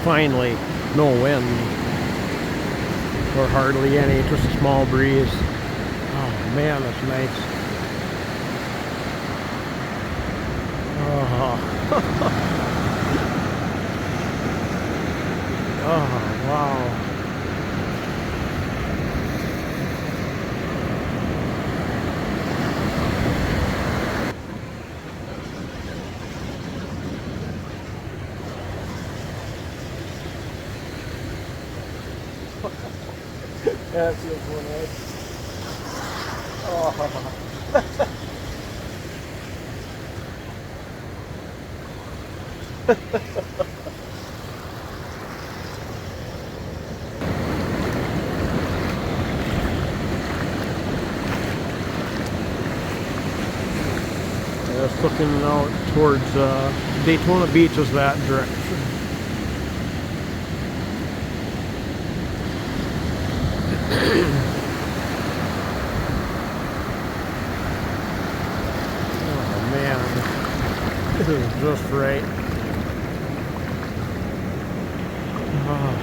finally no wind or hardly any, just a small breeze. Oh man, that's nice. Oh, oh wow. That feels so nice. Oh. Just looking out towards Daytona Beach is that direction. Oh man, this is just right. Oh.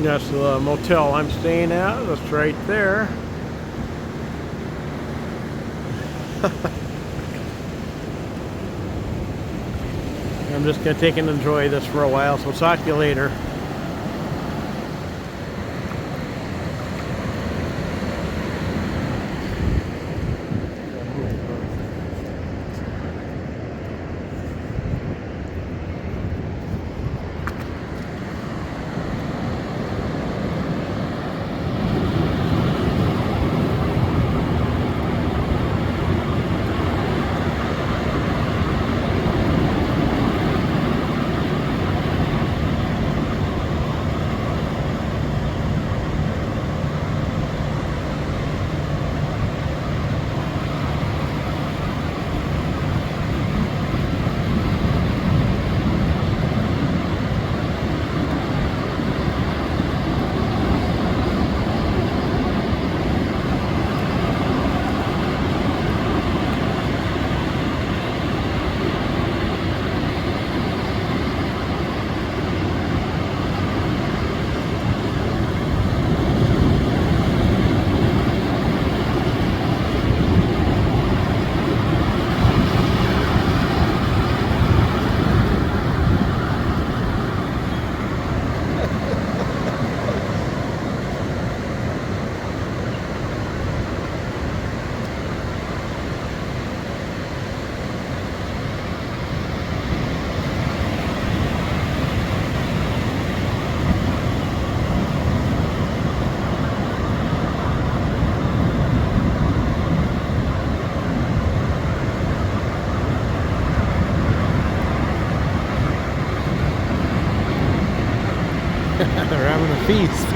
That's the motel I'm staying at. That's right there. I'm just going to take and enjoy this for a while, so talk to you later. They're having a feast.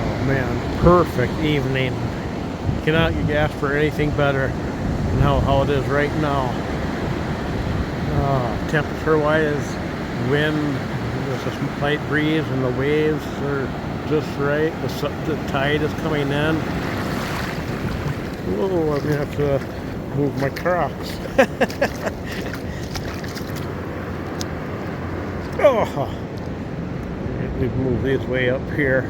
Oh man, perfect evening. Cannot ask for anything better than how it is right now. Temperature wise, wind, there's a slight breeze, and the waves are just right. The tide is coming in. Whoa, I'm gonna have to move my Crocs. Oh, we move these way up here.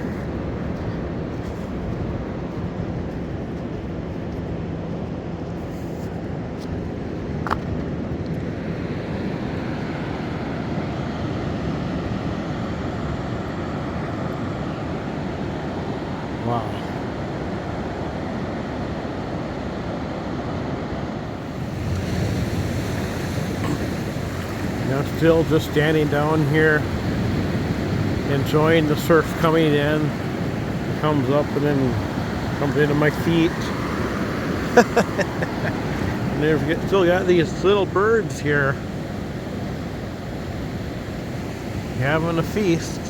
Wow. I'm still just standing down here, enjoying the surf coming in. It comes up and then comes into my feet. And they've still got these little birds here having a feast.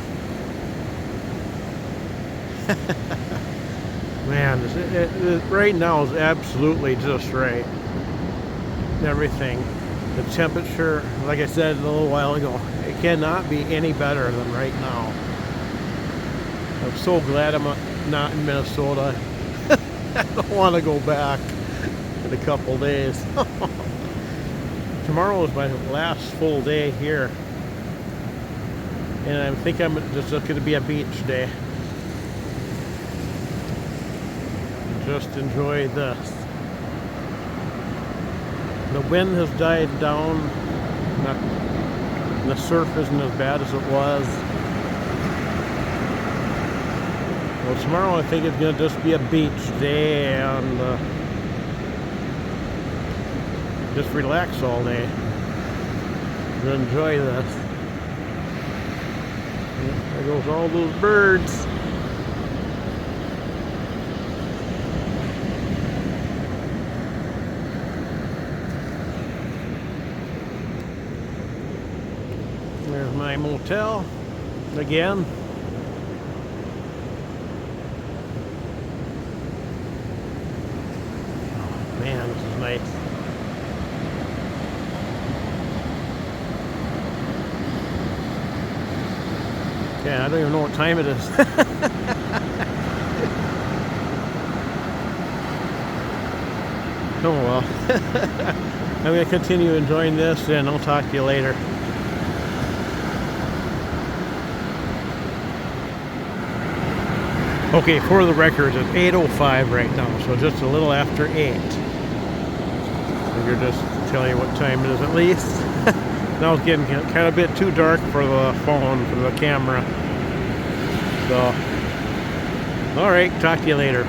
Man, it right now is absolutely just right. Everything. The temperature, like I said a little while ago, I cannot be any better than right now. I'm so glad I'm not in Minnesota. I don't want to go back in a couple days. Tomorrow is my last full day here. And I think I'm just going to be a beach day. Just enjoy this. The wind has died down. The surf isn't as bad as it was. Well, tomorrow I think it's going to just be a beach day and just relax all day. Enjoy this. There goes all those birds. There's my motel again. Oh, man, this is nice. Yeah, I don't even know what time it is. Oh well. I'm going to continue enjoying this and I'll talk to you later. Okay, for the record, it's 8:05 right now, so just a little after 8. Figure just tell you what time it is at least. Now it's getting kind of a bit too dark for the phone, for the camera. So, alright, talk to you later.